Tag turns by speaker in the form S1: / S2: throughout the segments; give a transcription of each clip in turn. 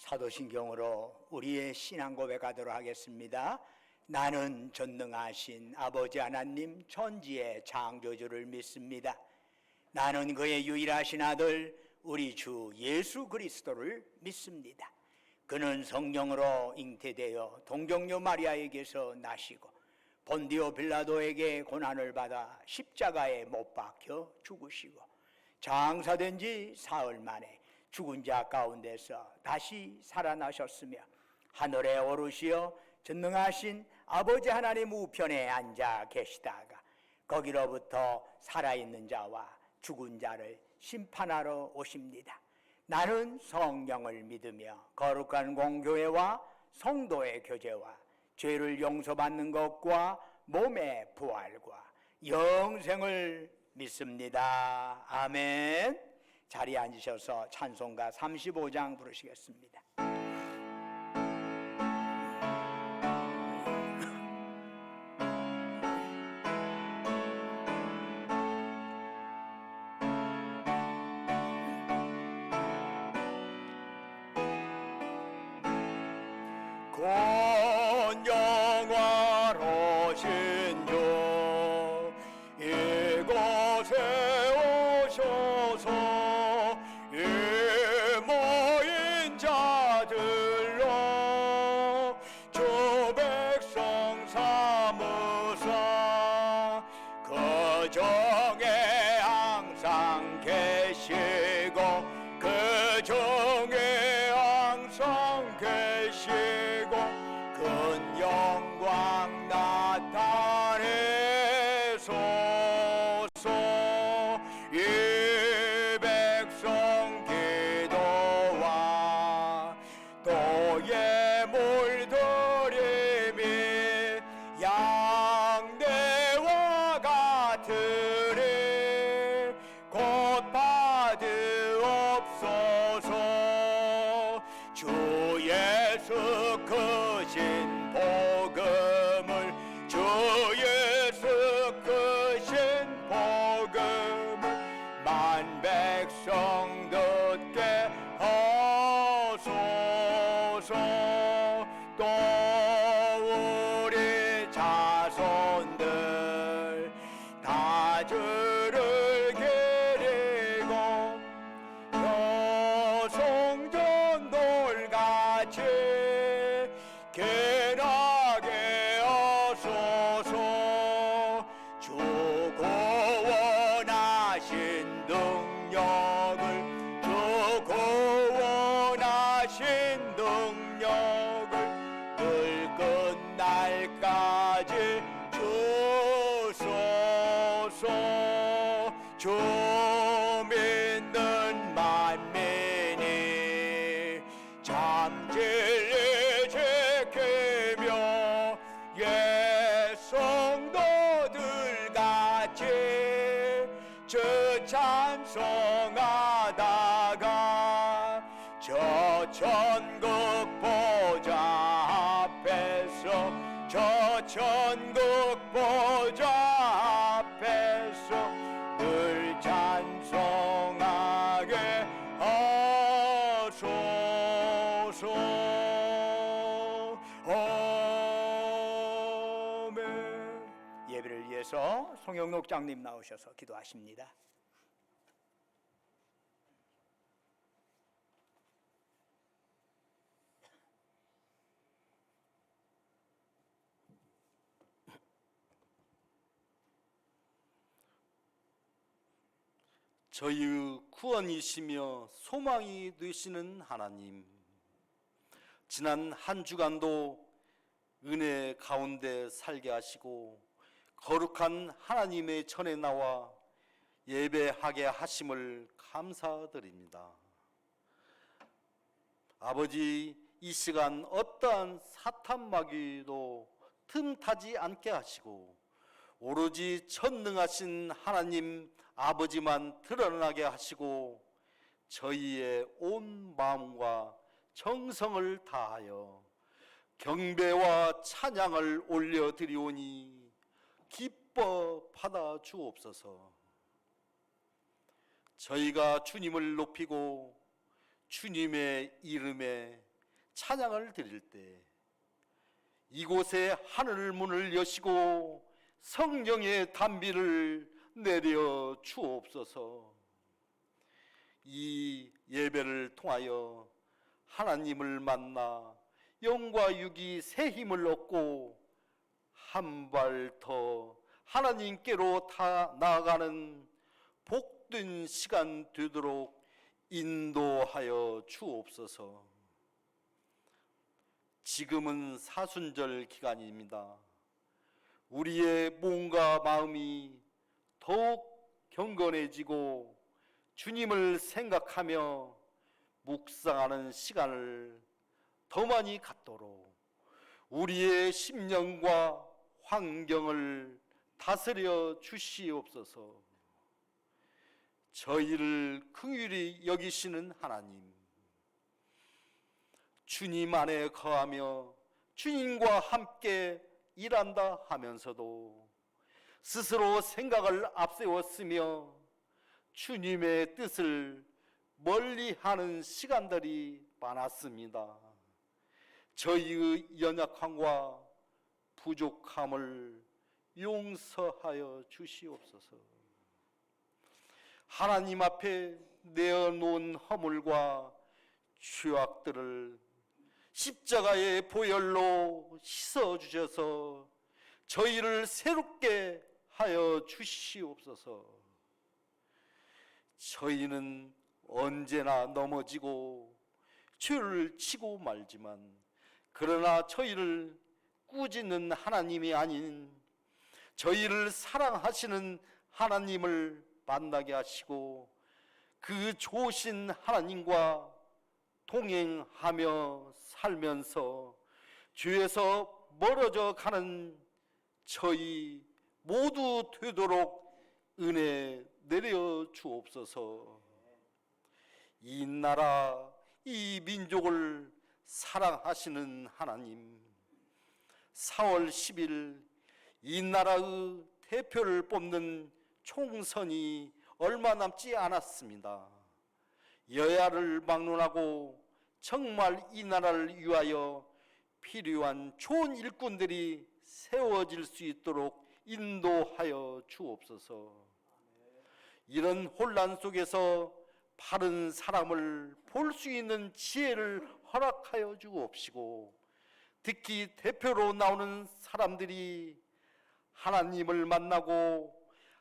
S1: 사도신경으로 우리의 신앙 고백하도록 하겠습니다. 나는 전능하신 아버지 하나님 천지의 창조주를 믿습니다. 나는 그의 유일하신 아들 우리 주 예수 그리스도를 믿습니다. 그는 성령으로 잉태되어 동정녀 마리아에게서 나시고 본디오 빌라도에게 고난을 받아 십자가에 못 박혀 죽으시고 장사된 지 사흘 만에 죽은 자 가운데서 다시 살아나셨으며 하늘에 오르시어 전능하신 아버지 하나님 우편에 앉아 계시다가 거기로부터 살아있는 자와 죽은 자를 심판하러 오십니다. 나는 성령을 믿으며 거룩한 공교회와 성도의 교제와 죄를 용서받는 것과 몸의 부활과 영생을 믿습니다. 아멘. 자리에 앉으셔서 찬송가 35장 부르시겠습니다.
S2: 권영화로신 주 이곳에 오셔서 이 모인 자들로 주 백성 삼으사 그 중에 항상 계시고 그 중에 항상 계시고 큰 영광 나타내소서. 이 백성 기도와 또의 물들임이 양떼와 같으리 곧 받으옵소서. 주 예수 크신 복음을 주 예수 크신 복음을 만 백성 듣게 하소서. 또 우리 자손들 다 주를 기리고 여성전돌같이 견하게 하소서. 주 구원하신 능력을 주 구원하신 능력을 늘 끝날까지 주소서. 주 믿는 만민이 참 진리 지키며 옛 성도들 같이 주 찬송하다가 저 천국 보좌 앞에서 저 천국 보좌 앞에서 늘 찬송하게 하소서. 아멘.
S1: 예배를 위해서 송영록 장님 나오셔서 기도하십니다.
S3: 저희의 구원이시며 소망이 되시는 하나님, 지난 한 주간도 은혜 가운데 살게 하시고 거룩한 하나님의 전에 나와 예배하게 하심을 감사드립니다. 아버지, 이 시간 어떠한 사탄 마귀도 틈타지 않게 하시고 오로지 전능하신 하나님 아버지만 드러나게 하시고 저희의 온 마음과 정성을 다하여 경배와 찬양을 올려드리오니 기뻐 받아 주옵소서. 저희가 주님을 높이고 주님의 이름에 찬양을 드릴 때 이곳에 하늘 문을 여시고 성령의 단비를 내려 주옵소서. 이 예배를 통하여 하나님을 만나 영과 육이 새 힘을 얻고 한 발 더 하나님께로 다 나아가는 복된 시간 되도록 인도하여 주옵소서. 지금은 사순절 기간입니다. 우리의 몸과 마음이 더욱 경건해지고 주님을 생각하며 묵상하는 시간을 더 많이 갖도록 우리의 심령과 환경을 다스려 주시옵소서. 저희를 긍휼히 여기시는 하나님, 주님 안에 거하며 주님과 함께 일한다 하면서도 스스로 생각을 앞세웠으며 주님의 뜻을 멀리하는 시간들이 많았습니다. 저희의 연약함과 부족함을 용서하여 주시옵소서. 하나님 앞에 내어놓은 허물과 죄악들을 십자가의 보혈로 씻어주셔서 저희를 새롭게 하여 주시옵소서. 저희는 언제나 넘어지고 죄를 치고 말지만 그러나 저희를 꾸짖는 하나님이 아닌 저희를 사랑하시는 하나님을 만나게 하시고 그 좋으신 하나님과 동행하며 살면서 죄에서 멀어져 가는 저희 모두 되도록 은혜 내려 주옵소서. 이 나라 이 민족을 사랑하시는 하나님, 4월 10일 이 나라의 대표를 뽑는 총선이 얼마 남지 않았습니다. 여야를 막론하고 정말 이 나라를 위하여 필요한 좋은 일꾼들이 세워질 수 있도록 인도하여 주옵소서. 이런 혼란 속에서 바른 사람을 볼 수 있는 지혜를 허락하여 주옵시고, 특히 대표로 나오는 사람들이 하나님을 만나고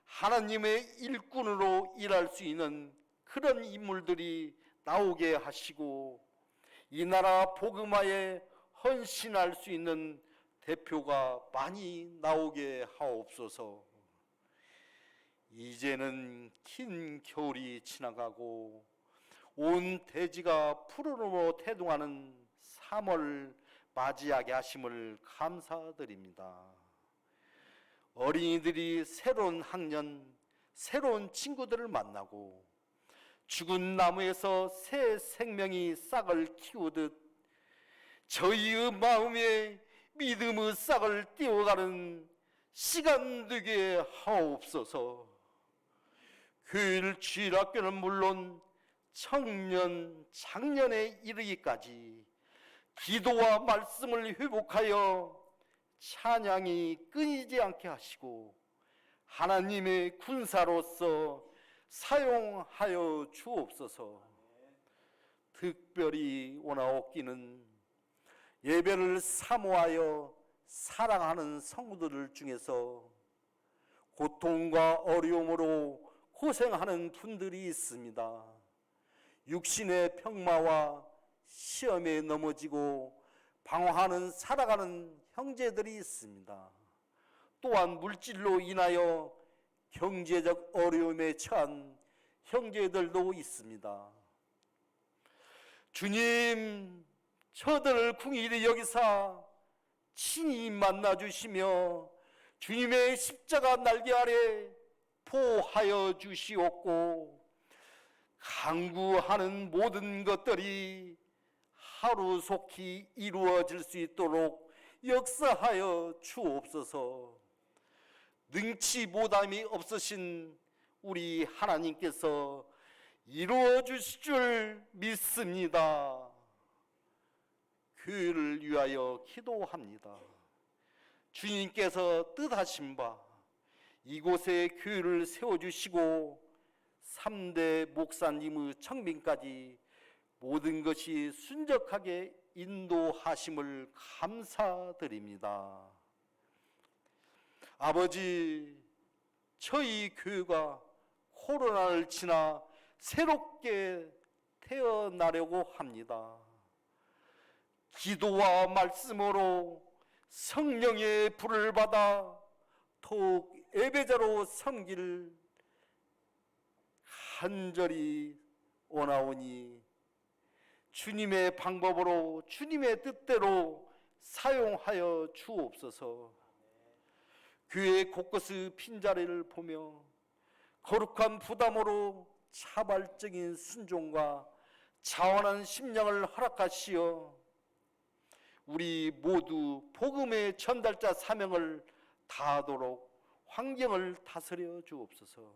S3: 하나님의 일꾼으로 일할 수 있는 그런 인물들이 나오게 하시고 이 나라 복음화에 헌신할 수 있는 대표가 많이 나오게 하옵소서. 이제는 긴 겨울이 지나가고 온 대지가 푸르름으로 태동하는 3월 맞이하게 하심을 감사드립니다. 어린이들이 새로운 학년, 새로운 친구들을 만나고 죽은 나무에서 새 생명이 싹을 키우듯 저희의 마음에 믿음의 싹을 띄워가는 시간 되게 하옵소서. 교일 주일학교는 물론 청년, 장년에 이르기까지 기도와 말씀을 회복하여 찬양이 끊이지 않게 하시고 하나님의 군사로서 사용하여 주옵소서. 특별히 원하옵기는 예배를 사모하여 사랑하는 성도들 중에서 고통과 어려움으로 고생하는 분들이 있습니다. 육신의 평마와 시험에 넘어지고 방황하는 살아가는 형제들이 있습니다. 또한 물질로 인하여 경제적 어려움에 처한 형제들도 있습니다. 주님, 저들을 긍휼히 여기사 친히 만나주시며 주님의 십자가 날개 아래 보호하여 주시옵고 간구하는 모든 것들이 하루속히 이루어질 수 있도록 역사하여 주옵소서. 능치 못함이 없으신 우리 하나님께서 이루어 주실 줄 믿습니다. 교회를 위하여 기도합니다. 주님께서 뜻하신 바 이곳에 교회를 세워주시고 3대 목사님의 청빙까지 모든 것이 순적하게 인도하심을 감사드립니다. 아버지, 저희 교회가 코로나를 지나 새롭게 태어나려고 합니다. 기도와 말씀으로 성령의 불을 받아 더욱 예배자로 섬길 간절히 원하오니 주님의 방법으로 주님의 뜻대로 사용하여 주옵소서. 교회 곳곳의 빈자리를 보며 거룩한 부담으로 자발적인 순종과 자원한 심령을 허락하시어 우리 모두 복음의 전달자 사명을 다하도록 환경을 다스려 주옵소서.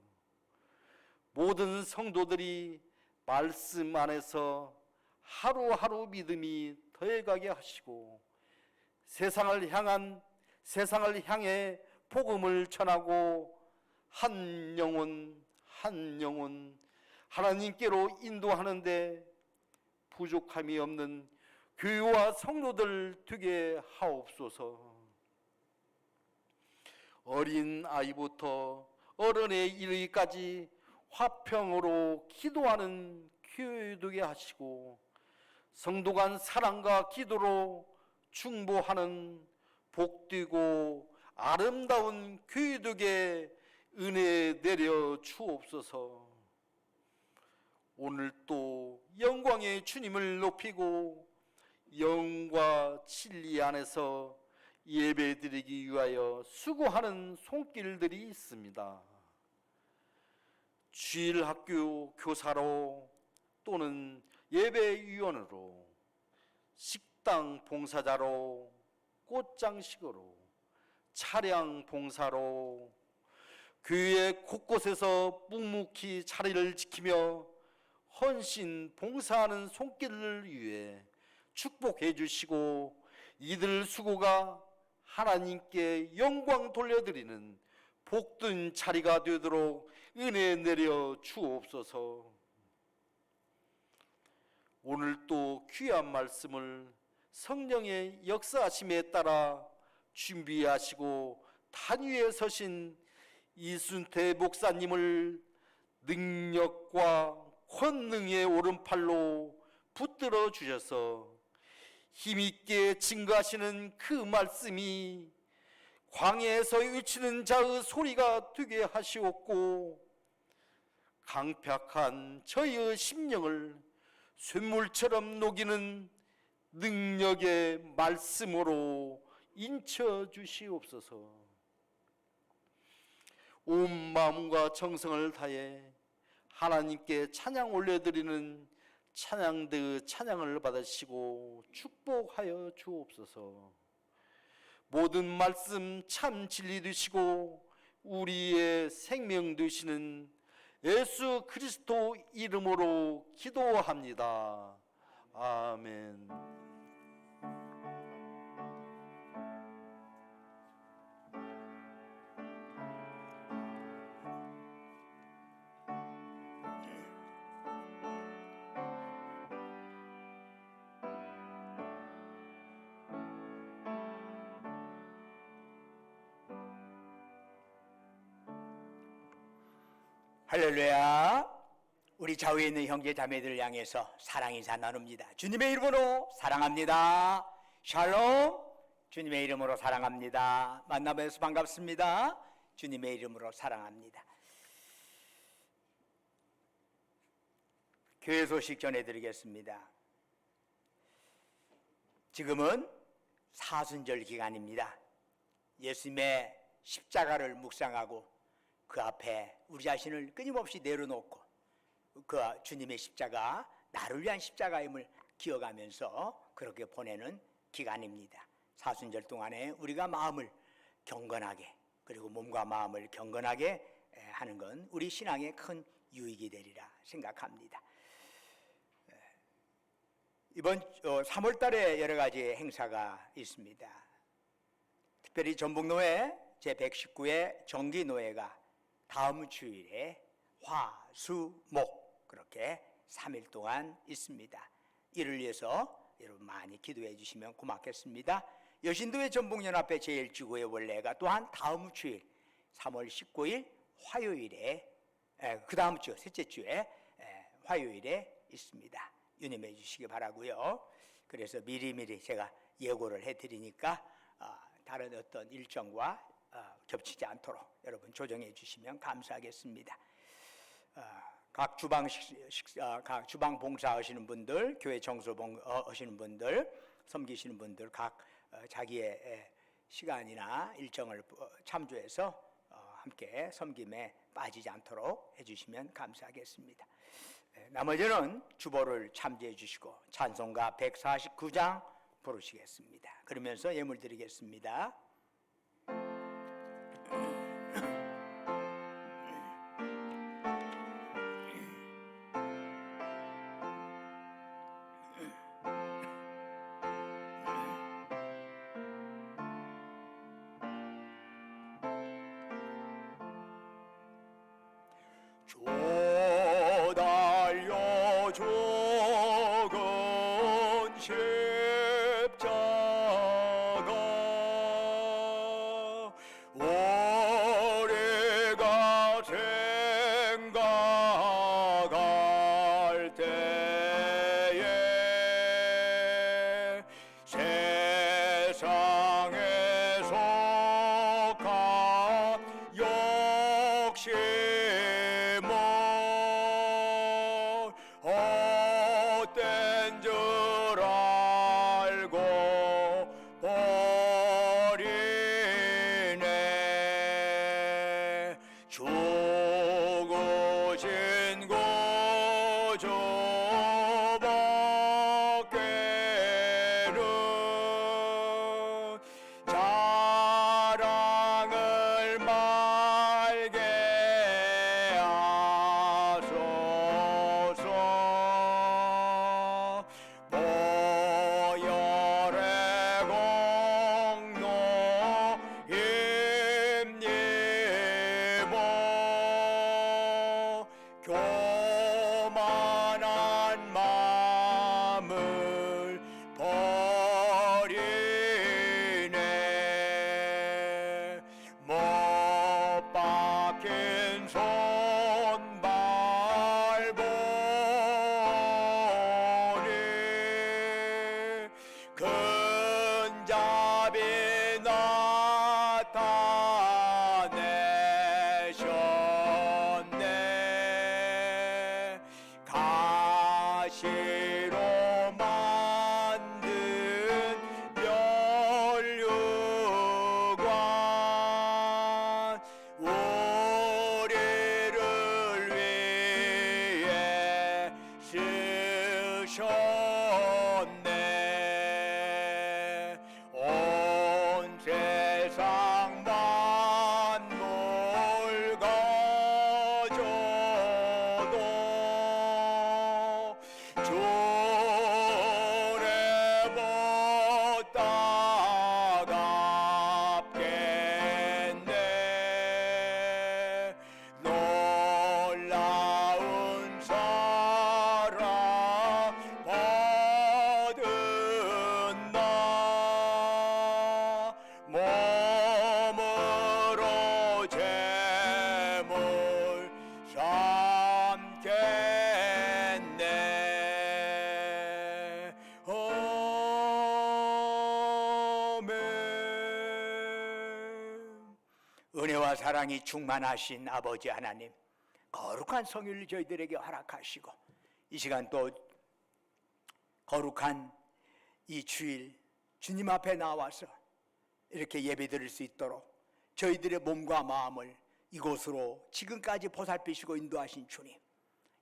S3: 모든 성도들이 말씀 안에서 하루하루 믿음이 더해가게 하시고 세상을 향해 복음을 전하고 한 영혼 한 영혼 하나님께로 인도하는데 부족함이 없는 교회와 성도들 되게 하옵소서. 어린 아이부터 어른에 이르기까지 화평으로 기도하는 교회 되게 하시고 성도 간 사랑과 기도로 중보하는 복되고 아름다운 교회 되게 은혜 내려 주옵소서. 오늘 또 영광의 주님을 높이고 영과 진리 안에서 예배드리기 위하여 수고하는 손길들이 있습니다. 주일학교 교사로 또는 예배위원으로 식당 봉사자로 꽃장식으로 차량 봉사로 교회 곳곳에서 묵묵히 자리를 지키며 헌신 봉사하는 손길을 위해 축복해 주시고 이들 수고가 하나님께 영광 돌려드리는 복된 자리가 되도록 은혜 내려 주옵소서. 오늘 또 귀한 말씀을 성령의 역사하심에 따라 준비하시고 단위에 서신 이순태 목사님을 능력과 권능의 오른팔로 붙들어 주셔서 힘있게 증거하시는 그 말씀이 광야에서 외치는 자의 소리가 되게 하시옵고 강팍한 저희의 심령을 쇳물처럼 녹이는 능력의 말씀으로 인쳐 주시옵소서. 온 마음과 정성을 다해 하나님께 찬양 올려드리는 찬양대의 찬양을 받으시고 축복하여 주옵소서. 모든 말씀 참 진리 되시고 우리의 생명 되시는 예수 그리스도 이름으로 기도합니다. 아멘.
S1: 할렐루야. 우리 좌우에 있는 형제 자매들을 향해서 사랑 인사 나눕니다. 주님의 이름으로 사랑합니다. 샬롬. 주님의 이름으로 사랑합니다. 만나뵈서 반갑습니다. 주님의 이름으로 사랑합니다. 교회 소식 전해드리겠습니다. 지금은 사순절 기간입니다. 예수님의 십자가를 묵상하고 그 앞에 우리 자신을 끊임없이 내려놓고 그 주님의 십자가, 나를 위한 십자가임을 기억하면서 그렇게 보내는 기간입니다. 사순절 동안에 우리가 마음을 경건하게, 그리고 몸과 마음을 경건하게 하는 건 우리 신앙에 큰 유익이 되리라 생각합니다. 이번 3월 달에 여러 가지 행사가 있습니다. 특별히 전북노회 제119회 정기노회가 다음 주일에 화, 수, 목 그렇게 3일 동안 있습니다. 이를 위해서 여러분 많이 기도해 주시면 고맙겠습니다. 여신도회 전북연합회 제1지구의 원래가 또한 다음 주일 3월 19일 화요일에 그 다음 주 셋째 주에 화요일에 있습니다. 유념해 주시기 바라고요. 그래서 미리미리 제가 예고를 해드리니까 다른 어떤 일정과 겹치지 않도록 여러분 조정해 주시면 감사하겠습니다. 각 주방 봉사하시는 분들, 교회 청소 하시는 분들, 섬기시는 분들 각 자기의 시간이나 일정을 참조해서 함께 섬김에 빠지지 않도록 해주시면 감사하겠습니다. 나머지는 주보를 참조해 주시고 찬송가 149장 부르시겠습니다. 그러면서 예물 드리겠습니다.
S2: 조달려 조건 십자가 우리가 생각할 때에 세상에 속한 욕심은 헛된 줄 알고 버리네. 죽으신 구주밖에는 자랑을 말게 하소서. 보혈의 공로 힘입어 교만한 마음을 버리네. 못 박힌 손발 보니 큰 자비 나타내셨네. 가시로 만든 면류관 우리를 위해 쓰셨네. 온 세상 만물 가져도 주의 못 따갑겠네. 놀라운 사랑 받은 나 몸으로 제물 삼겠네. 아멘. 은혜와 사랑이 충만하신 아버지 하나님, 거룩한 성일을 저희들에게 허락하시고 이 시간 또 거룩한 이 주일 주님 앞에 나와서 이렇게 예배 드릴 수 있도록 저희들의 몸과 마음을 이곳으로 지금까지 보살피시고 인도하신 주님,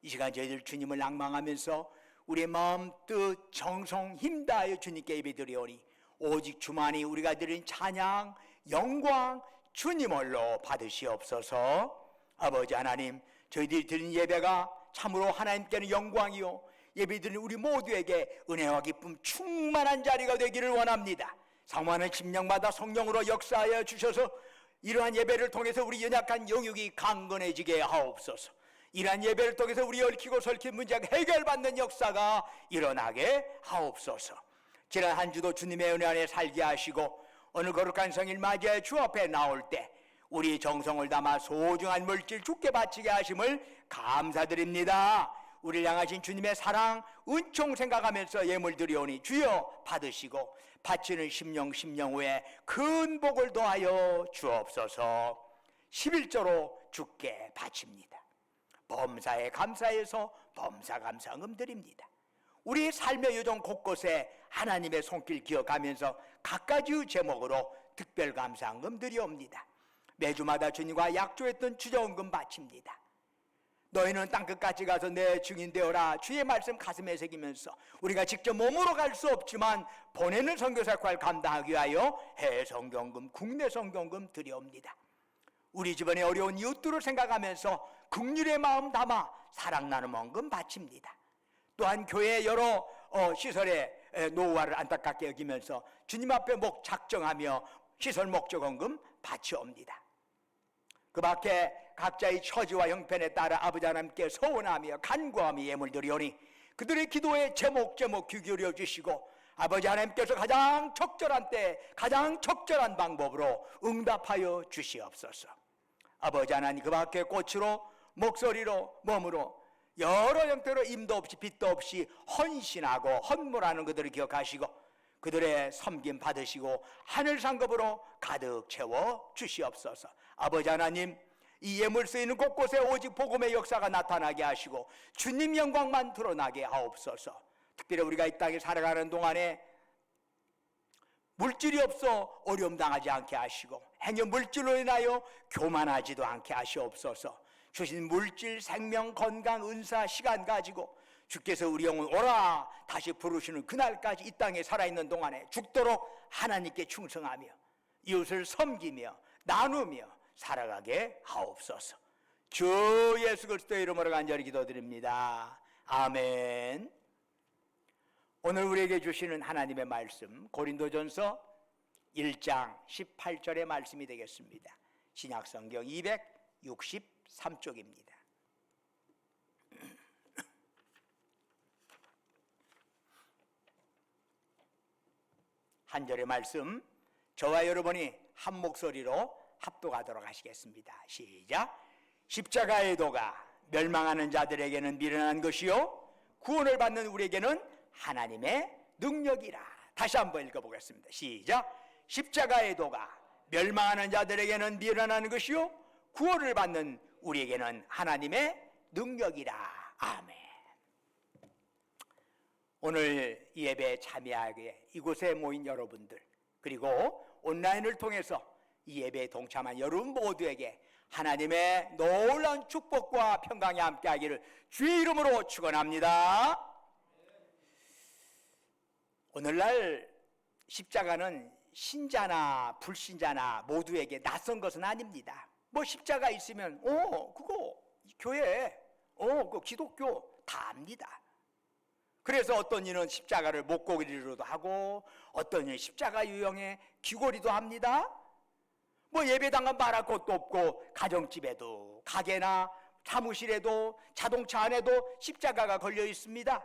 S2: 이 시간 저희들 주님을 낭망하면서 우리의 마음, 뜻, 정성, 힘 다하여 주님께 예배 드리오니 오직 주만이 우리가 드린 찬양, 영광 주님 홀로 받으시옵소서. 아버지 하나님, 저희들이 드린 예배가 참으로 하나님께는 영광이요 예배드리는 우리 모두에게 은혜와 기쁨 충만한 자리가 되기를 원합니다. 사모하는 심령마다 성령으로 역사하여 주셔서 이러한 예배를 통해서 우리 연약한 영육이 강건해지게 하옵소서. 이러한 예배를 통해서 우리 얽히고 설킨 문제가 해결받는 역사가 일어나게 하옵소서. 지난 한 주도 주님의 은혜 안에 살게 하시고 오늘 거룩한 성일 맞이해 주 앞에 나올 때 우리 정성을 담아 소중한 물질 주께 바치게 하심을 감사드립니다. 우리를 향하신 주님의 사랑, 은총 생각하면서 예물 드리오니 주여 받으시고 바치는 심령 후에 큰 복을 더하여 주옵소서. 11조로 주께 바칩니다. 범사에 감사해서 범사감사금 드립니다. 우리 삶의 요정 곳곳에 하나님의 손길 기억하면서 각가지 제목으로 특별감사금 드리옵니다. 매주마다 주님과 약조했던 주정금 바칩니다. 너희는 땅끝까지 가서 내 증인 되어라. 주의 말씀 가슴에 새기면서 우리가 직접 몸으로 갈 수 없지만 보내는 선교사 역할 감당하기 위하여 해외 성경금, 국내 성경금 드려옵니다. 우리 집안의 어려운 이웃들을 생각하면서 긍휼의 마음 담아 사랑 나눔 헌금 바칩니다. 또한 교회 여러 시설의 노후화를 안타깝게 여기면서 주님 앞에 작정하며 시설 목적 헌금 바치옵니다. 그 밖에 각자의 처지와 형편에 따라 아버지 하나님께 서원하며 간구하며 예물 드리오니 그들의 기도에 제목 귀 기울여 주시고 아버지 하나님께서 가장 적절한 때 가장 적절한 방법으로 응답하여 주시옵소서. 아버지 하나님 그 밖에 꽃으로 목소리로 몸으로 여러 형태로 임도 없이 빚도 없이 헌신하고 헌물하는 그들을 기억하시고 그들의 섬김 받으시고 하늘 상급으로 가득 채워 주시옵소서. 아버지 하나님 이 예물 쓰이는 곳곳에 오직 복음의 역사가 나타나게 하시고 주님 영광만 드러나게 하옵소서. 특별히 우리가 이 땅에 살아가는 동안에 물질이 없어 어려움 당하지 않게 하시고 행여 물질로 인하여 교만하지도 않게 하시옵소서. 주신 물질, 생명, 건강, 은사, 시간 가지고 주께서 우리 영혼 오라 다시 부르시는 그날까지 이 땅에 살아있는 동안에 죽도록 하나님께 충성하며 이웃을 섬기며 나누며 살아가게 하옵소서. 주 예수 그리스도의 이름으로 간절히 기도드립니다. 아멘. 오늘 우리에게 주시는 하나님의 말씀 고린도전서 1장 18절의 말씀이 되겠습니다. 신약성경 263쪽입니다. 한 절의 말씀 저와 여러분이 한 목소리로 합독하도록 하시겠습니다. 시작. 십자가의 도가 멸망하는 자들에게는 미련한 것이요 구원을 받는 우리에게는 하나님의 능력이라. 다시 한번 읽어보겠습니다. 시작. 십자가의 도가 멸망하는 자들에게는 미련한 것이요 구원을 받는 우리에게는 하나님의 능력이라. 아멘. 오늘 이 예배에 참여하게 이곳에 모인 여러분들 그리고 온라인을 통해서 이 예배에 동참한 여러분 모두에게 하나님의 놀라운 축복과 평강이 함께하기를 주의 이름으로 축원합니다. 오늘날 십자가는 신자나 불신자나 모두에게 낯선 것은 아닙니다. 뭐 십자가 있으면 그거 교회 그 기독교 다 압니다. 그래서 어떤 이는 십자가를 목걸이로도 하고 어떤 이는 십자가 유형의 귀걸이도 합니다. 뭐 예배당은 말할 것도 없고 가정집에도 가게나 사무실에도 자동차 안에도 십자가가 걸려 있습니다.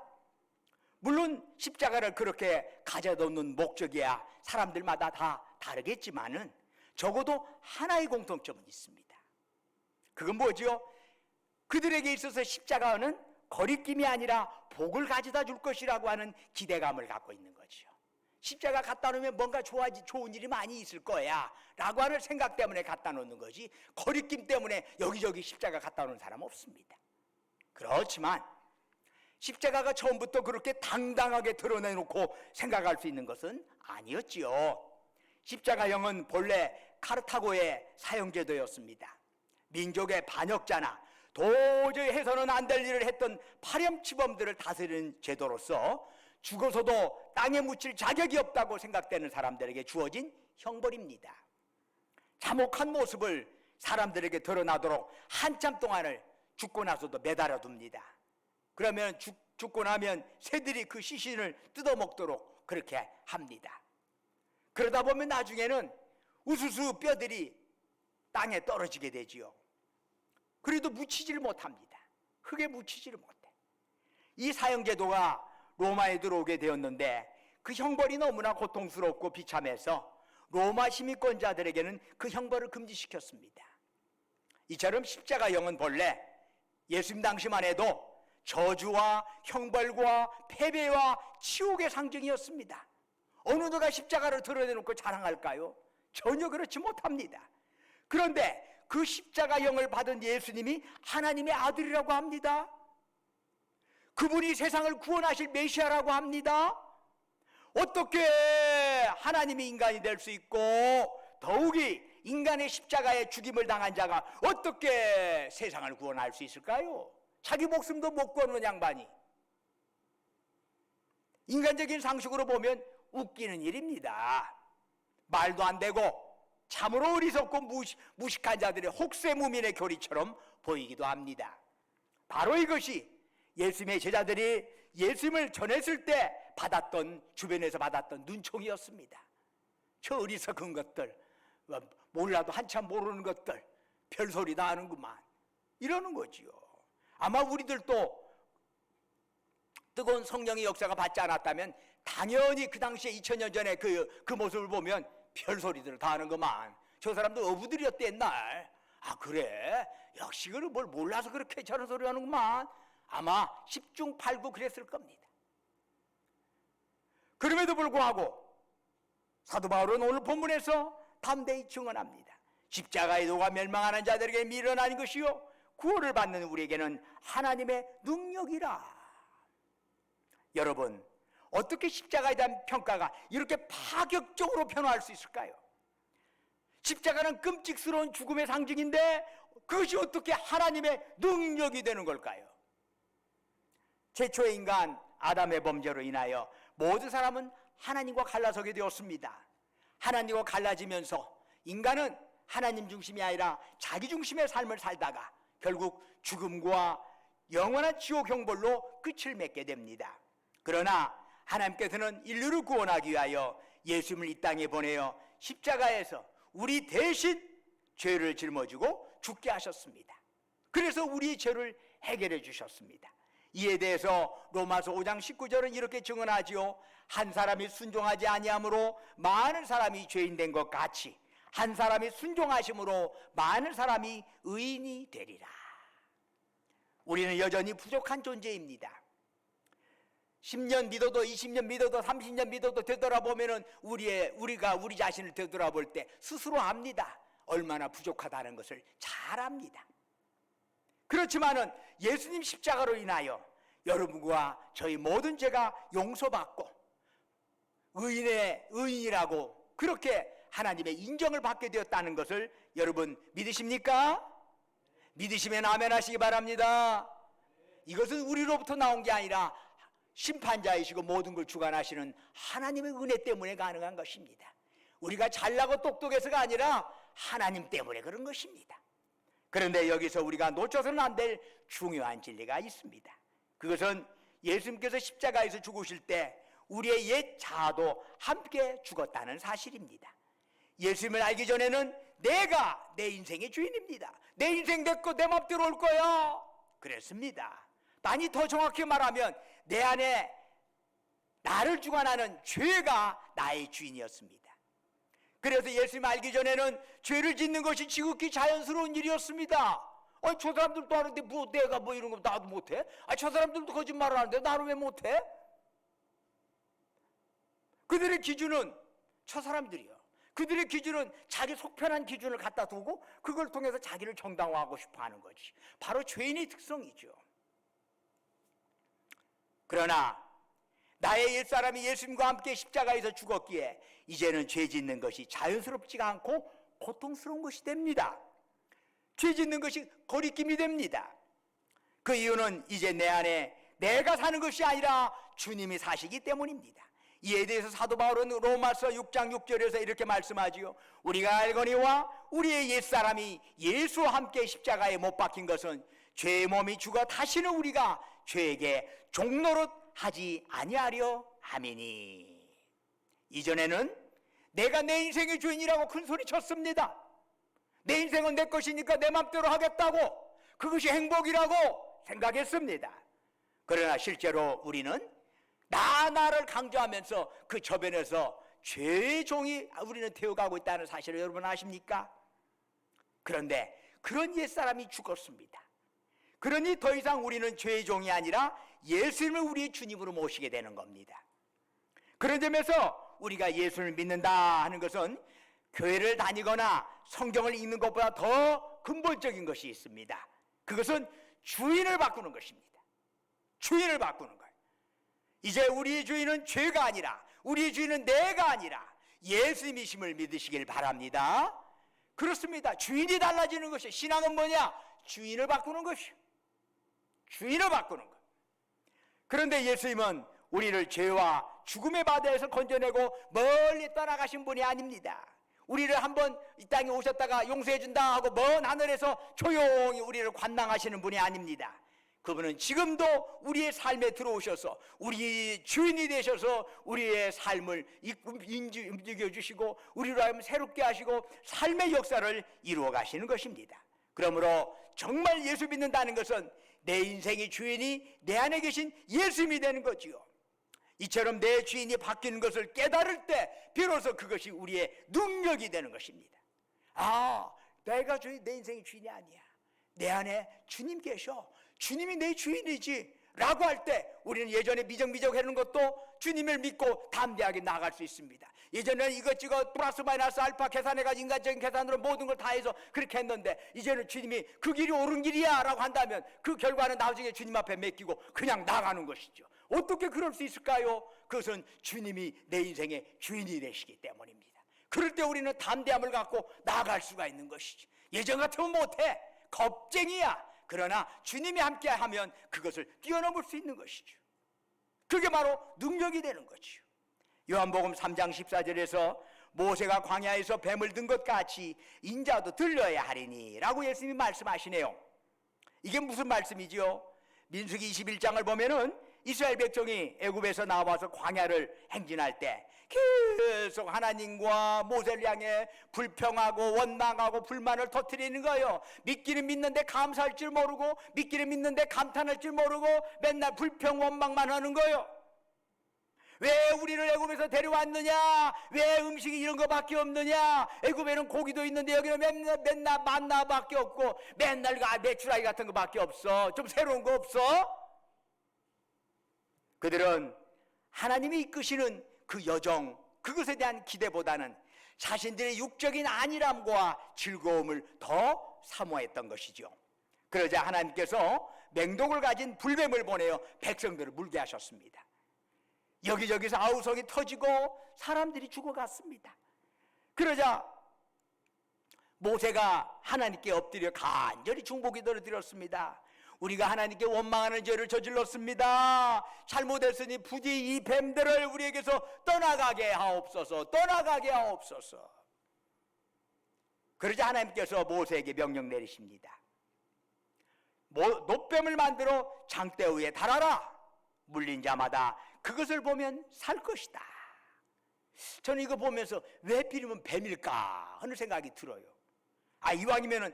S2: 물론 십자가를 그렇게 가져놓는 목적이야 사람들마다 다 다르겠지만은 적어도 하나의 공통점은 있습니다. 그건 뭐죠? 그들에게 있어서 십자가는 거리낌이 아니라 복을 가져다 줄 것이라고 하는 기대감을 갖고 있는 거죠. 십자가 갖다 놓으면 뭔가 좋은 일이 많이 있을 거야 라고 하는 생각 때문에 갖다 놓는 거지 거리낌 때문에 여기저기 십자가 갖다 놓는 사람 없습니다. 그렇지만 십자가가 처음부터 그렇게 당당하게 드러내놓고 생각할 수 있는 것은 아니었지요. 십자가형은 본래 카르타고의 사형제도였습니다. 민족의 반역자나 도저히 해서는 안 될 일을 했던 파렴치범들을 다스리는 제도로서 죽어서도 땅에 묻힐 자격이 없다고 생각되는 사람들에게 주어진 형벌입니다. 참혹한 모습을 사람들에게 드러나도록 한참 동안을 죽고 나서도 매달아 둡니다. 그러면
S1: 죽고 나면 새들이 그 시신을 뜯어먹도록 그렇게 합니다. 그러다 보면 나중에는 우수수 뼈들이 땅에 떨어지게 되지요. 그래도 묻히지를 못합니다. 흙에 묻히지를 못해. 이 사형제도가 로마에 들어오게 되었는데 그 형벌이 너무나 고통스럽고 비참해서 로마 시민권자들에게는 그 형벌을 금지시켰습니다. 이처럼 십자가형은 본래 예수님 당시만 해도 저주와 형벌과 패배와 치욕의 상징이었습니다. 어느 누가 십자가를 드러내놓고 자랑할까요? 전혀 그렇지 못합니다. 그런데 그 십자가형을 받은 예수님이 하나님의 아들이라고 합니다. 그분이 세상을 구원하실 메시아라고 합니다. 어떻게 하나님이 인간이 될 수 있고 더욱이 인간의 십자가에 죽임을 당한 자가 어떻게 세상을 구원할 수 있을까요? 자기 목숨도 못 구하는 양반이. 인간적인 상식으로 보면 웃기는 일입니다. 말도 안 되고 참으로 어리석고 무식한 자들의 혹세무민의 교리처럼 보이기도 합니다. 바로 이것이 예수님의 제자들이 예수님을 전했을 때 주변에서 받았던 눈총이었습니다. 저 어리석은 것들, 몰라도 한참 모르는 것들, 별소리 다 하는구만, 이러는 거지요. 아마 우리들도 뜨거운 성령의 역사가 받지 않았다면 당연히 그 당시에 2000년 전에 그 모습을 보면 별소리들을 다 하는구만, 저 사람들 어부들이었대 옛날. 아 그래? 역시 그걸 뭘 몰라서 그렇게 저런 소리 하는구만. 아마 10중 8구 그랬을 겁니다. 그럼에도 불구하고 사도 바울은 오늘 본문에서 담대히 증언합니다. 십자가에 녹아 멸망하는 자들에게 미련한 것이요 구원을 받는 우리에게는 하나님의 능력이라. 여러분, 어떻게 십자가에 대한 평가가 이렇게 파격적으로 변화할 수 있을까요? 십자가는 끔찍스러운 죽음의 상징인데 그것이 어떻게 하나님의 능력이 되는 걸까요? 최초의 인간 아담의 범죄로 인하여 모든 사람은 하나님과 갈라서게 되었습니다. 하나님과 갈라지면서 인간은 하나님 중심이 아니라 자기 중심의 삶을 살다가 결국 죽음과 영원한 지옥 형벌로 끝을 맺게 됩니다. 그러나 하나님께서는 인류를 구원하기 위하여 예수님을 이 땅에 보내어 십자가에서 우리 대신 죄를 짊어지고 죽게 하셨습니다. 그래서 우리의 죄를 해결해 주셨습니다. 이에 대해서 로마서 5장 19절은 이렇게 증언하지요. 한 사람이 순종하지 아니함으로 많은 사람이 죄인 된 것 같이 한 사람이 순종하심으로 많은 사람이 의인이 되리라. 우리는 여전히 부족한 존재입니다. 10년 믿어도 20년 믿어도 30년 믿어도 되돌아보면은 우리가 우리 자신을 되돌아볼 때 스스로 압니다. 얼마나 부족하다는 것을 잘 압니다. 그렇지만은 예수님 십자가로 인하여 여러분과 저희 모든 죄가 용서받고 의인의 의인이라고 그렇게 하나님의 인정을 받게 되었다는 것을 여러분 믿으십니까? 믿으시면 아멘 하시기 바랍니다. 이것은 우리로부터 나온 게 아니라 심판자이시고 모든 걸 주관하시는 하나님의 은혜 때문에 가능한 것입니다. 우리가 잘나고 똑똑해서가 아니라 하나님 때문에 그런 것입니다. 그런데 여기서 우리가 놓쳐서는 안 될 중요한 진리가 있습니다. 그것은 예수님께서 십자가에서 죽으실 때 우리의 옛 자아도 함께 죽었다는 사실입니다. 예수님을 알기 전에는 내가 내 인생의 주인입니다. 내 인생 내 거 내 맘대로 올 거야 그랬습니다. 아니 더 정확히 말하면 내 안에 나를 주관하는 죄가 나의 주인이었습니다. 그래서 예수님 알기 전에는 죄를 짓는 것이 지극히 자연스러운 일이었습니다. 저 사람들도 하는데 뭐 내가 뭐 이런 거 나도 못해? 저 사람들도 거짓말을 하는데 나는 왜 못해? 그들의 기준은 저 사람들이요. 그들의 기준은 자기 속편한 기준을 갖다 두고 그걸 통해서 자기를 정당화하고 싶어 하는 거지. 바로 죄인의 특성이죠. 그러나 나의 옛사람이 예수님과 함께 십자가에서 죽었기에 이제는 죄 짓는 것이 자연스럽지가 않고 고통스러운 것이 됩니다. 죄 짓는 것이 거리낌이 됩니다. 그 이유는 이제 내 안에 내가 사는 것이 아니라 주님이 사시기 때문입니다. 이에 대해서 사도 바울은 로마서 6장 6절에서 이렇게 말씀하지요. 우리가 알거니와 우리의 옛사람이 예수와 함께 십자가에 못 박힌 것은 죄의 몸이 죽어 다시는 우리가 죄에게 종노릇 하지 아니하려 함이니. 이전에는 내가 내 인생의 주인이라고 큰 소리 쳤습니다. 내 인생은 내 것이니까 내 맘대로 하겠다고, 그것이 행복이라고 생각했습니다. 그러나 실제로 우리는 나를 강조하면서 그 저변에서 죄의 종이 우리는 되어가고 있다는 사실을 여러분 아십니까? 그런데 그런 옛사람이 죽었습니다. 그러니 더 이상 우리는 죄의 종이 아니라 예수님을 우리의 주님으로 모시게 되는 겁니다. 그런 점에서 우리가 예수를 믿는다 하는 것은 교회를 다니거나 성경을 읽는 것보다 더 근본적인 것이 있습니다. 그것은 주인을 바꾸는 것입니다. 주인을 바꾸는 거예요. 이제 우리의 주인은 죄가 아니라, 우리의 주인은 내가 아니라 예수님이심을 믿으시길 바랍니다. 그렇습니다. 주인이 달라지는 것이, 신앙은 뭐냐? 주인을 바꾸는 것이요. 주인을 바꾸는 것. 그런데 예수님은 우리를 죄와 죽음의 바다에서 건져내고 멀리 떠나가신 분이 아닙니다. 우리를 한번 이 땅에 오셨다가 용서해 준다 하고 먼 하늘에서 조용히 우리를 관망하시는 분이 아닙니다. 그분은 지금도 우리의 삶에 들어오셔서 우리 주인이 되셔서 우리의 삶을 움직여 주시고 우리로 하여금 새롭게 하시고 삶의 역사를 이루어 가시는 것입니다. 그러므로 정말 예수 믿는다는 것은 내 인생의 주인이 내 안에 계신 예수님이 되는 거지요. 이처럼 내 주인이 바뀌는 것을 깨달을 때 비로소 그것이 우리의 능력이 되는 것입니다. 아, 내가 내 인생의 주인이 아니야. 내 안에 주님 계셔. 주님이 내 주인이지 라고 할 때 우리는 예전에 미적미적하는 것도 주님을 믿고 담대하게 나아갈 수 있습니다. 예전에는 이것저것 플러스 마이너스 알파 계산해가지고 인간적인 계산으로 모든 걸 다 해서 그렇게 했는데, 이제는 주님이 그 길이 옳은 길이야 라고 한다면 그 결과는 나중에 주님 앞에 맡기고 그냥 나가는 것이죠. 어떻게 그럴 수 있을까요? 그것은 주님이 내 인생의 주인이 되시기 때문입니다. 그럴 때 우리는 담대함을 갖고 나아갈 수가 있는 것이죠. 예전 같으면 못해, 겁쟁이야. 그러나 주님이 함께하면 그것을 뛰어넘을 수 있는 것이죠. 그게 바로 능력이 되는 거죠. 요한복음 3장 14절에서 모세가 광야에서 뱀을 든 것 같이 인자도 들려야 하리니 라고 예수님이 말씀하시네요. 이게 무슨 말씀이지요? 민수기 21장을 보면은 이스라엘 백성이 애굽에서 나와서 광야를 행진할 때 계속 하나님과 모세를 향해 불평하고 원망하고 불만을 터뜨리는 거예요. 믿기는 믿는데 감사할 줄 모르고, 믿기는 믿는데 감탄할 줄 모르고 맨날 불평 원망만 하는 거예요. 왜 우리를 애굽에서 데려왔느냐? 왜 음식이 이런 거밖에 없느냐? 애굽에는 고기도 있는데 여기는 맨날 만나밖에 없고 맨날 메추라기 같은 거밖에 없어. 좀 새로운 거 없어? 그들은 하나님이 이끄시는 그 여정, 그것에 대한 기대보다는 자신들의 육적인 안일함과 즐거움을 더 사모했던 것이죠. 그러자 하나님께서 맹독을 가진 불뱀을 보내어 백성들을 물게 하셨습니다. 여기저기서 아우성이 터지고 사람들이 죽어갔습니다. 그러자 모세가 하나님께 엎드려 간절히 중보기도를 드렸습니다. 우리가 하나님께 원망하는 죄를 저질렀습니다. 잘못했으니 부디 이 뱀들을 우리에게서 떠나가게 하옵소서, 떠나가게 하옵소서. 그러자 하나님께서 모세에게 명령 내리십니다. 놋뱀을 만들어 장대 위에 달아라. 물린 자마다 그것을 보면 살 것이다. 저는 이거 보면서 왜 하필이면 뱀일까 하는 생각이 들어요. 이왕이면은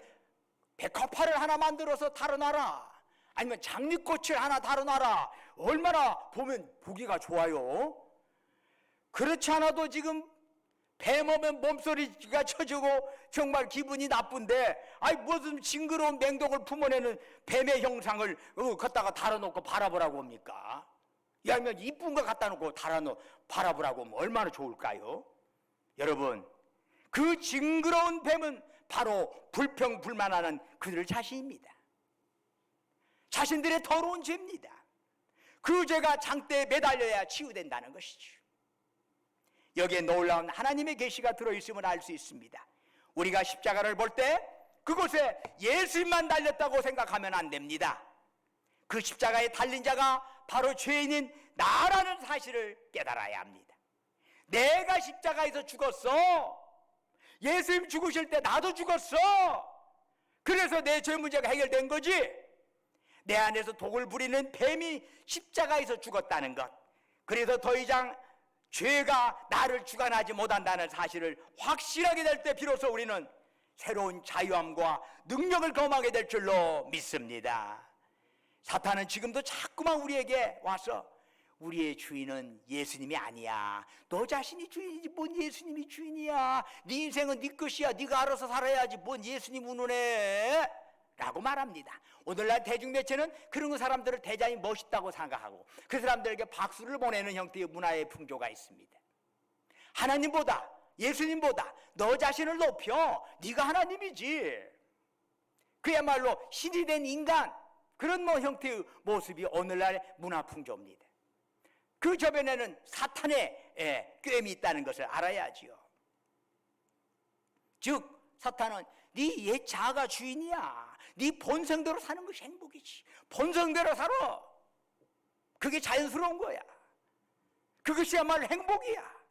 S1: 백화파를 하나 만들어서 달아놔라. 아니면 장미꽃을 하나 달아놔라. 얼마나 보면 보기가 좋아요. 그렇지 않아도 지금 뱀 오면 몸소리가 쳐지고 정말 기분이 나쁜데, 무슨 징그러운 맹독을 품어내는 뱀의 형상을 갖다가 달아놓고 바라보라고 합니까? 아니면 이쁜 거 갖다 놓고 바라보라고 하면 얼마나 좋을까요? 여러분, 그 징그러운 뱀은 바로 불평불만하는 그들 자신입니다. 자신들의 더러운 죄입니다. 그 죄가 장대에 매달려야 치유된다는 것이죠. 여기에 놀라운 하나님의 계시가 들어있음을 알 수 있습니다. 우리가 십자가를 볼 때 그곳에 예수님만 달렸다고 생각하면 안 됩니다. 그 십자가에 달린 자가 바로 죄인인 나라는 사실을 깨달아야 합니다. 내가 십자가에서 죽었어. 예수님 죽으실 때 나도 죽었어. 그래서 내 죄 문제가 해결된 거지. 내 안에서 독을 부리는 뱀이 십자가에서 죽었다는 것, 그래서 더 이상 죄가 나를 주관하지 못한다는 사실을 확실하게 될 때 비로소 우리는 새로운 자유함과 능력을 경험하게 될 줄로 믿습니다. 사탄은 지금도 자꾸만 우리에게 와서 우리의 주인은 예수님이 아니야, 너 자신이 주인이지 뭔 예수님이 주인이야, 네 인생은 네 것이야, 네가 알아서 살아야지 뭔 예수님 운운해 라고 말합니다. 오늘날 대중매체는 그런 사람들을 대단히 멋있다고 생각하고 그 사람들에게 박수를 보내는 형태의 문화의 풍조가 있습니다. 하나님보다, 예수님보다 너 자신을 높여, 네가 하나님이지, 그야말로 신이 된 인간, 그런 형태의 모습이 오늘날 문화 풍조입니다. 그 저변에는 사탄의 꾀임이 있다는 것을 알아야지요. 즉 사탄은 네 옛 자아가 주인이야, 네 본성대로 사는 것이 행복이지, 본성대로 살아, 그게 자연스러운 거야, 그것이야말로 행복이야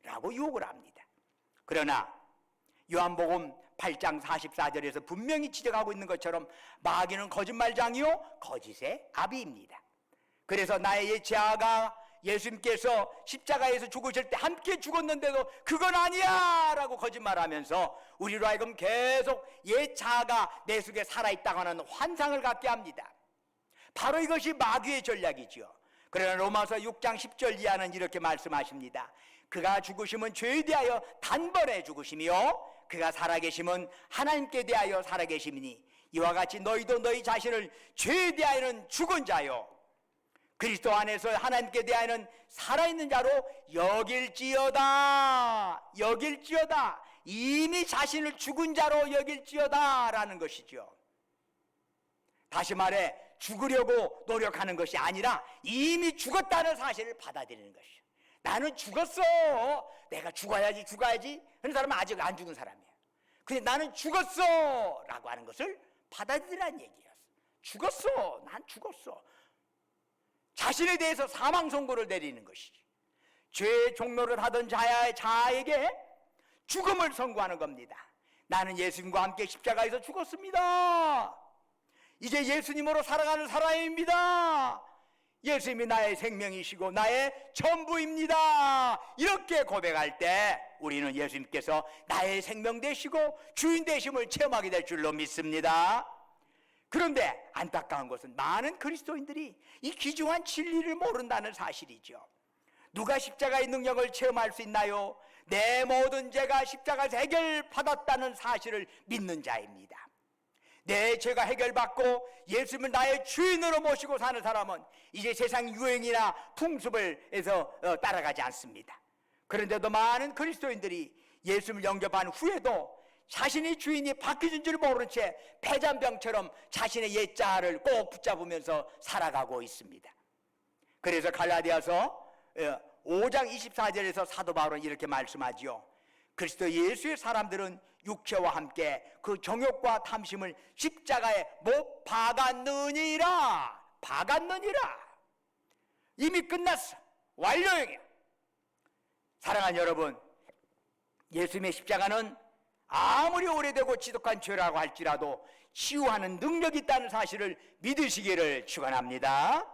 S1: 라고 유혹을 합니다. 그러나 요한복음 8장 44절에서 분명히 지적하고 있는 것처럼 마귀는 거짓말장이요 거짓의 아비입니다. 그래서 나의 옛 자아가 예수님께서 십자가에서 죽으실 때 함께 죽었는데도 그건 아니야 라고 거짓말하면서 우리로 하여금 계속 옛 자아가 내 속에 살아있다고 하는 환상을 갖게 합니다. 바로 이것이 마귀의 전략이죠. 그러나 로마서 6장 10절 이하는 이렇게 말씀하십니다. 그가 죽으심은 죄에 대하여 단번에 죽으심이요 그가 살아계심은 하나님께 대하여 살아계심이니 이와 같이 너희도 너희 자신을 죄에 대하여는 죽은 자요 그리스도 안에서 하나님께 대하여는 살아있는 자로 여길지어다, 여길지어다, 이미 자신을 죽은 자로 여길지어다 라는 것이죠. 다시 말해 죽으려고 노력하는 것이 아니라 이미 죽었다는 사실을 받아들이는 것이죠. 나는 죽었어, 내가 죽어야지 그런 사람은 아직 안 죽은 사람이에요. 근데 나는 죽었어 라고 하는 것을 받아들이라는 얘기였어. 죽었어, 난 죽었어. 자신에 대해서 사망 선고를 내리는 것이지. 죄의 종로를 하던 자에게 죽음을 선고하는 겁니다. 나는 예수님과 함께 십자가에서 죽었습니다. 이제 예수님으로 살아가는 사람입니다. 예수님이 나의 생명이시고 나의 전부입니다. 이렇게 고백할 때 우리는 예수님께서 나의 생명 되시고 주인 되심을 체험하게 될 줄로 믿습니다. 그런데 안타까운 것은 많은 그리스도인들이 이 귀중한 진리를 모른다는 사실이죠. 누가 십자가의 능력을 체험할 수 있나요? 내 모든 죄가 십자가에서 해결받았다는 사실을 믿는 자입니다. 내 죄가 해결받고 예수님을 나의 주인으로 모시고 사는 사람은 이제 세상 유행이나 풍습을 해서 따라가지 않습니다. 그런데도 많은 그리스도인들이 예수님을 영접한 후에도 자신의 주인이 바뀌어진 줄 모른 채 폐잔병처럼 자신의 옛 자아를 꼭 붙잡으면서 살아가고 있습니다. 그래서 갈라디아서 5장 24절에서 사도 바울은 이렇게 말씀하지요. 그리스도 예수의 사람들은 육체와 함께 그 정욕과 탐심을 십자가에 못 박았느니라. 이미 끝났어. 완료형이야. 사랑하는 여러분, 예수님의 십자가는 아무리 오래되고 지독한 죄라고 할지라도 치유하는 능력이 있다는 사실을 믿으시기를 축원합니다.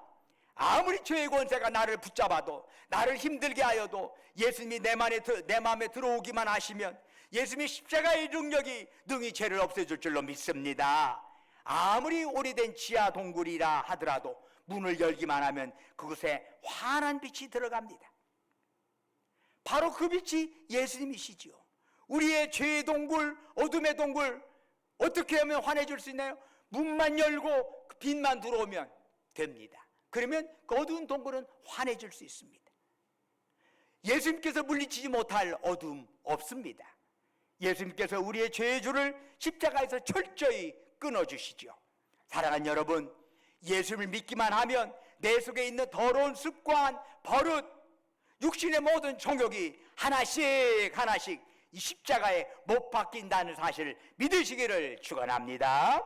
S1: 아무리 죄의 권세가 나를 붙잡아도, 나를 힘들게 하여도 예수님이 내 마음에 들어오기만 하시면 예수님의 십자가의 능력이 능히 죄를 없애줄 줄로 믿습니다. 아무리 오래된 지하 동굴이라 하더라도 문을 열기만 하면 그곳에 환한 빛이 들어갑니다. 바로 그 빛이 예수님이시지요. 우리의 죄의 동굴, 어둠의 동굴 어떻게 하면 환해질 수 있나요? 문만 열고 그 빛만 들어오면 됩니다. 그러면 그 어두운 동굴은 환해질 수 있습니다. 예수님께서 물리치지 못할 어둠 없습니다. 예수님께서 우리의 죄의 줄을 십자가에서 철저히 끊어주시죠. 사랑하는 여러분, 예수님을 믿기만 하면 내 속에 있는 더러운 습관, 버릇, 육신의 모든 정욕이 하나씩 이 십자가에 못 박힌다는 사실을 믿으시기를 축원합니다.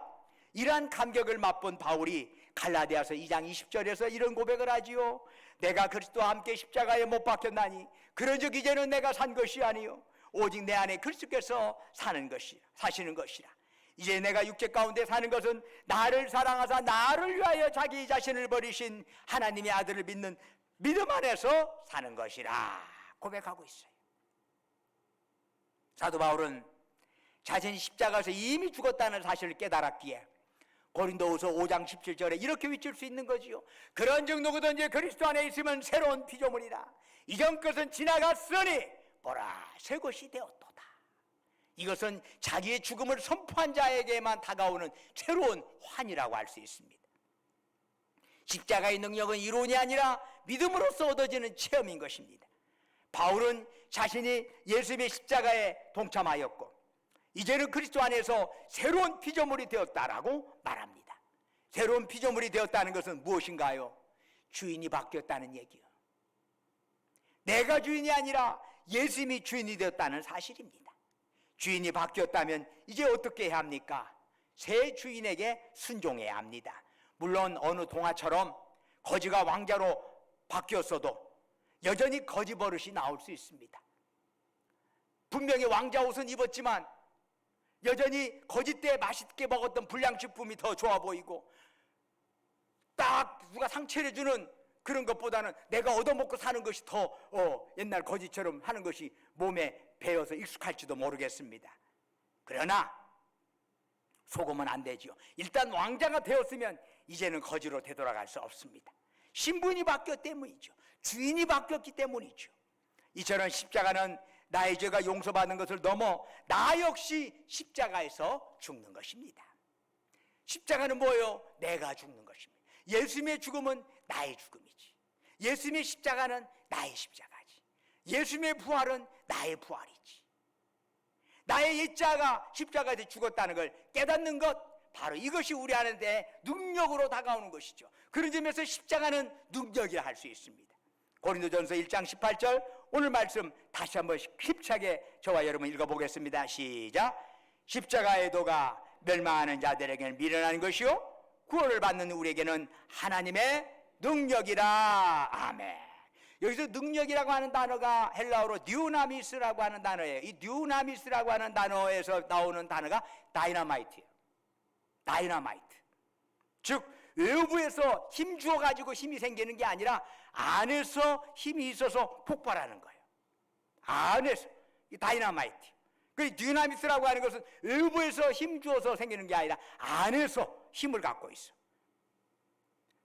S1: 이러한 감격을 맛본 바울이 갈라디아서 2장 20절에서 이런 고백을 하지요. 내가 그리스도와 함께 십자가에 못 박혔나니 그런즉 이제는 내가 산 것이 아니요 오직 내 안에 그리스도께서 사시는 것이라. 이제 내가 육체 가운데 사는 것은 나를 사랑하사 나를 위하여 자기 자신을 버리신 하나님의 아들을 믿는 믿음 안에서 사는 것이라 고백하고 있어요. 사도 바울은 자신이 십자가에서 이미 죽었다는 사실을 깨달았기에 고린도후서 5장 17절에 이렇게 외칠 수 있는 거지요. 그런 정도거든요. 그리스도 안에 있으면 새로운 피조물이라. 이전 것은 지나갔으니 보라 새 것이 되었도다. 이것은 자기의 죽음을 선포한 자에게만 다가오는 새로운 환이라고 할 수 있습니다. 십자가의 능력은 이론이 아니라 믿음으로써 얻어지는 체험인 것입니다. 바울은 자신이 예수님의 십자가에 동참하였고 이제는 그리스도 안에서 새로운 피조물이 되었다라고 말합니다. 새로운 피조물이 되었다는 것은 무엇인가요? 주인이 바뀌었다는 얘기요. 내가 주인이 아니라 예수님이 주인이 되었다는 사실입니다. 주인이 바뀌었다면 이제 어떻게 해야 합니까? 새 주인에게 순종해야 합니다. 물론 어느 동화처럼 거지가 왕자로 바뀌었어도 여전히 거지 버릇이 나올 수 있습니다. 분명히 왕자 옷은 입었지만 여전히 거지 때 맛있게 먹었던 불량식품이 더 좋아 보이고 딱 누가 상처를 주는 그런 것보다는 내가 얻어먹고 사는 것이 더 옛날 거지처럼 하는 것이 몸에 배어서 익숙할지도 모르겠습니다. 그러나 속으면 안 되지요. 일단 왕자가 되었으면 이제는 거지로 되돌아갈 수 없습니다. 신분이 바뀌었기 때문이죠. 주인이 바뀌었기 때문이죠. 이처럼 십자가는 나의 죄가 용서받는 것을 넘어 나 역시 십자가에서 죽는 것입니다. 십자가는 뭐예요? 내가 죽는 것입니다. 예수님의 죽음은 나의 죽음이지. 예수님의 십자가는 나의 십자가지. 예수님의 부활은 나의 부활이지. 나의 옛자가 십자가에서 죽었다는 걸 깨닫는 것, 바로 이것이 우리 안에 능력으로 다가오는 것이죠. 그런 점에서 십자가는 능력이라 할 수 있습니다. 고린도전서 1장 18절 오늘 말씀 다시 한번 힘차게 저와 여러분 읽어보겠습니다. 시작. 십자가의 도가 멸망하는 자들에게는 미련한 것이요 구원을 받는 우리에게는 하나님의 능력이라. 아멘. 여기서 능력이라고 하는 단어가 헬라어로 듀나미스라고 하는 단어예요. 이 듀나미스라고 하는 단어에서 나오는 단어가 다이너마이트예요. 다이너마이트. 즉 외부에서 힘 주어가지고 힘이 생기는 게 아니라 안에서 힘이 있어서 폭발하는 거예요. 안에서. 이 다이너마이트. 그 듀나미스라고 하는 것은 외부에서 힘 주어서 생기는 게 아니라 안에서 힘을 갖고 있어.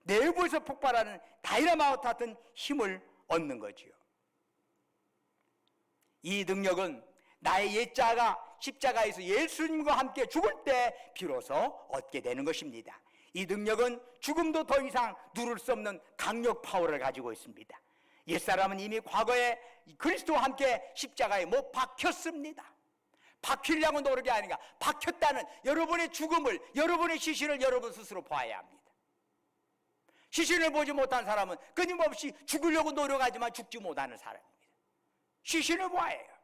S1: 내부에서 폭발하는 다이너마이트 같은 힘을 얻는 거지요. 이 능력은 나의 옛자가 십자가에서 예수님과 함께 죽을 때 비로소 얻게 되는 것입니다. 이 능력은 죽음도 더 이상 누를 수 없는 강력 파워를 가지고 있습니다. 옛사람은 이미 과거에 그리스도와 함께 십자가에 못 박혔습니다. 박히려고 노력이 아닌가. 박혔다는 여러분의 죽음을, 여러분의 시신을 여러분 스스로 봐야 합니다. 시신을 보지 못한 사람은 끊임없이 죽으려고 노력하지만 죽지 못하는 사람입니다. 시신을 봐야 해요.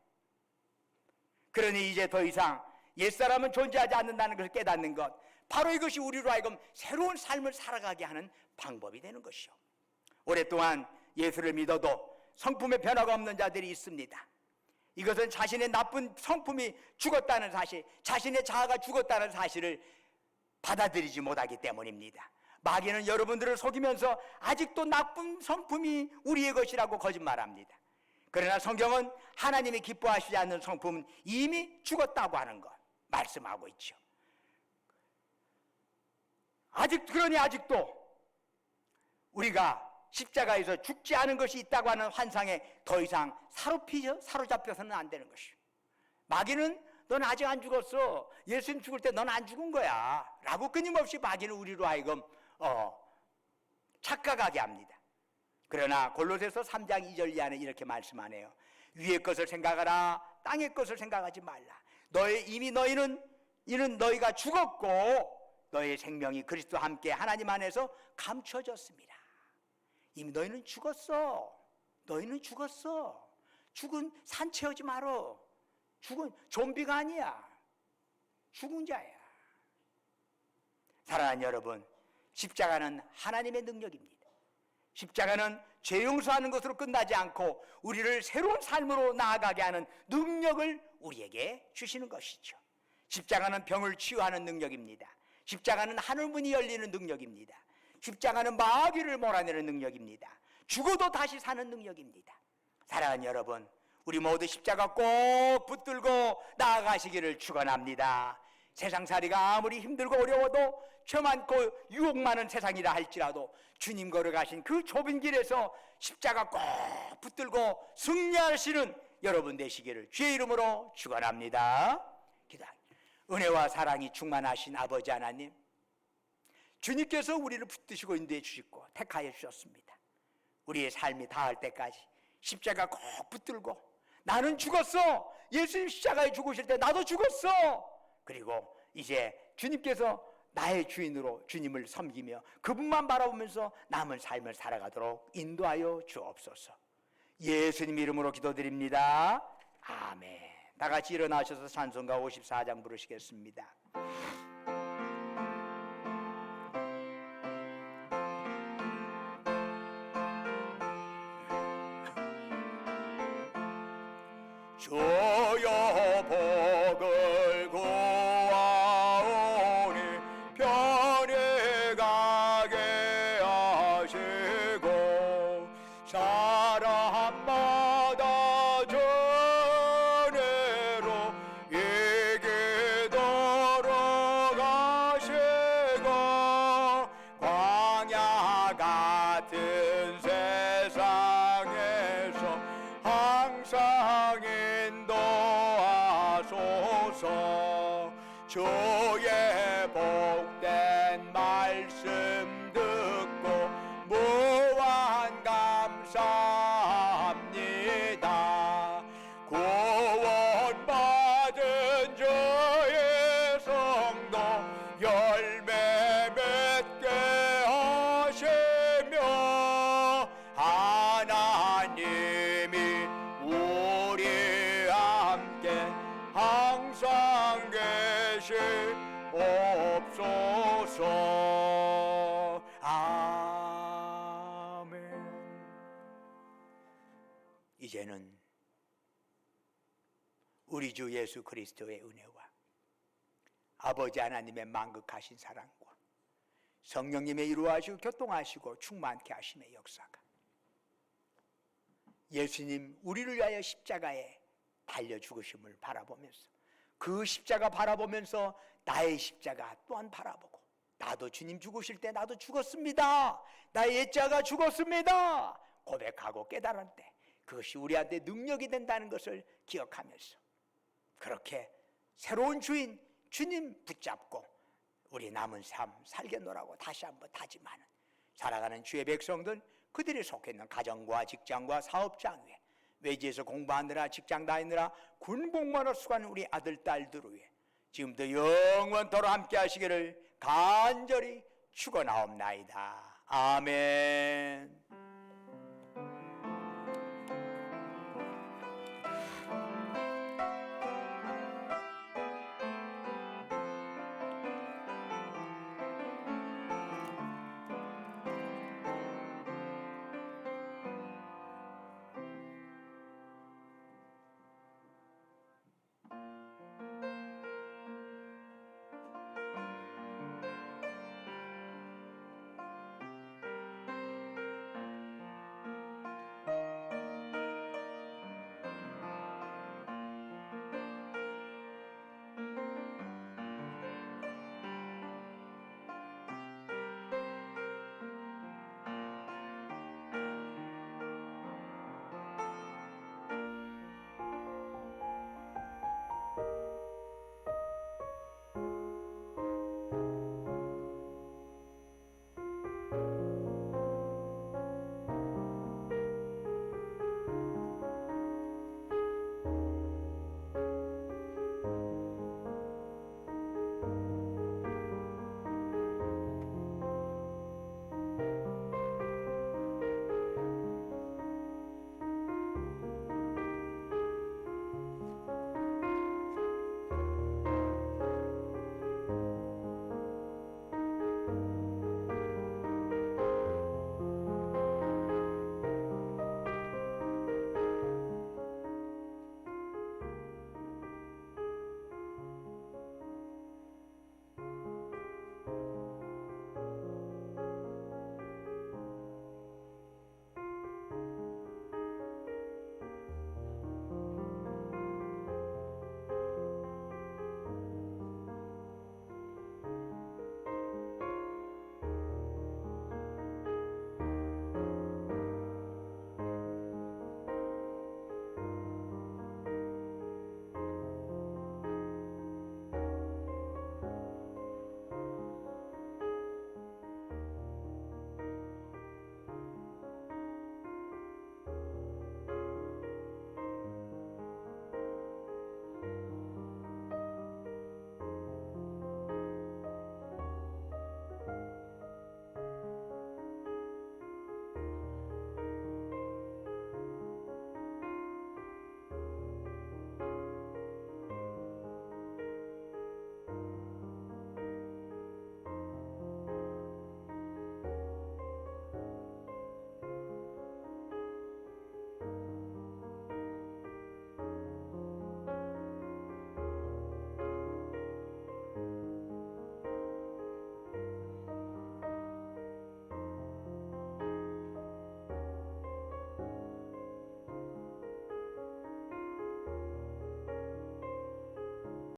S1: 그러니 이제 더 이상 옛사람은 존재하지 않는다는 것을 깨닫는 것, 바로 이것이 우리로 하여금 새로운 삶을 살아가게 하는 방법이 되는 것이요. 오랫동안 예수를 믿어도 성품의 변화가 없는 자들이 있습니다. 이것은 자신의 나쁜 성품이 죽었다는 사실, 자신의 자아가 죽었다는 사실을 받아들이지 못하기 때문입니다. 마귀는 여러분들을 속이면서 아직도 나쁜 성품이 우리의 것이라고 거짓말합니다. 그러나 성경은 하나님이 기뻐하시지 않는 성품은 이미 죽었다고 하는 것 말씀하고 있죠. 그러니 아직도 우리가 십자가에서 죽지 않은 것이 있다고 하는 환상에 더 이상 사로잡혀서는 안 되는 것이요. 마귀는 넌 아직 안 죽었어. 예수님 죽을 때 넌 안 죽은 거야 라고 끊임없이 마귀는 우리로 하여금 착각하게 합니다. 그러나 골로새서 3장 2절 이하에 이렇게 말씀하네요. 위의 것을 생각하라 땅의 것을 생각하지 말라. 이미 이는 너희가 죽었고 너희의 생명이 그리스도와 함께 하나님 안에서 감춰졌습니다. 이미 너희는 죽었어. 너희는 죽었어. 죽은 산채우지 말어. 죽은 좀비가 아니야. 죽은 자야. 사랑하는 여러분, 십자가는 하나님의 능력입니다. 십자가는 죄 용서하는 것으로 끝나지 않고 우리를 새로운 삶으로 나아가게 하는 능력을 우리에게 주시는 것이죠. 십자가는 병을 치유하는 능력입니다. 십자가는 하늘문이 열리는 능력입니다. 십자가는 마귀를 몰아내는 능력입니다. 죽어도 다시 사는 능력입니다. 사랑하는 여러분, 우리 모두 십자가 꼭 붙들고 나아가시기를 축원합니다. 세상살이가 아무리 힘들고 어려워도 죄 많고 유혹 많은 세상이라 할지라도 주님 걸어가신 그 좁은 길에서 십자가 꼭 붙들고 승리하시는 여러분 되시기를 주의 이름으로 축원합니다. 기도합니다. 은혜와 사랑이 충만하신 아버지 하나님, 주님께서 우리를 붙드시고 인도해 주시고 택하여 주셨습니다. 우리의 삶이 다할 때까지 십자가 꼭 붙들고, 나는 죽었어, 예수님 십자가에 죽으실 때 나도 죽었어, 그리고 이제 주님께서 나의 주인으로 주님을 섬기며 그분만 바라보면서 남은 삶을 살아가도록 인도하여 주옵소서. 예수님 이름으로 기도드립니다. 아멘. 다 같이 일어나셔서 찬송가 54장 부르시겠습니다.
S2: 주여 복을 구하오니 편히 가게 하시고 사람마다 전해로 이기도록 하시고 광야 같은 세상에서 항상 인도하소서. 주의 복된 말씀 듣고 무한 감사합니다. 구원받은 저의 성도 열매 맺게 하시며 하나님이 우리 함께 항상 계시옵소서. 아멘. 이제는 우리 주 예수 그리스도의 은혜와 아버지 하나님의 만극하신 사랑과 성령님의 이루하시고 교통하시고 충만케 하심의 역사가 예수님 우리를 위하여 십자가에 달려 죽으심을 바라보면서, 그 십자가 바라보면서 나의 십자가 또한 바라보고, 나도 주님 죽으실 때 나도 죽었습니다, 나의 옛자가 죽었습니다 고백하고 깨달을 때 그것이 우리한테 능력이 된다는 것을 기억하면서 그렇게 새로운 주인 주님 붙잡고 우리 남은 삶 살겠노라고 다시 한번 다짐하는 살아가는 주의 백성들, 그들이 속해 있는 가정과 직장과 사업장 위에, 외지에서 공부하느라 직장 다니느라 군복무하러 수고하는 우리 아들 딸들을 위해 지금도 영원토록 함께 하시기를 간절히 축원하옵나이다. 아멘.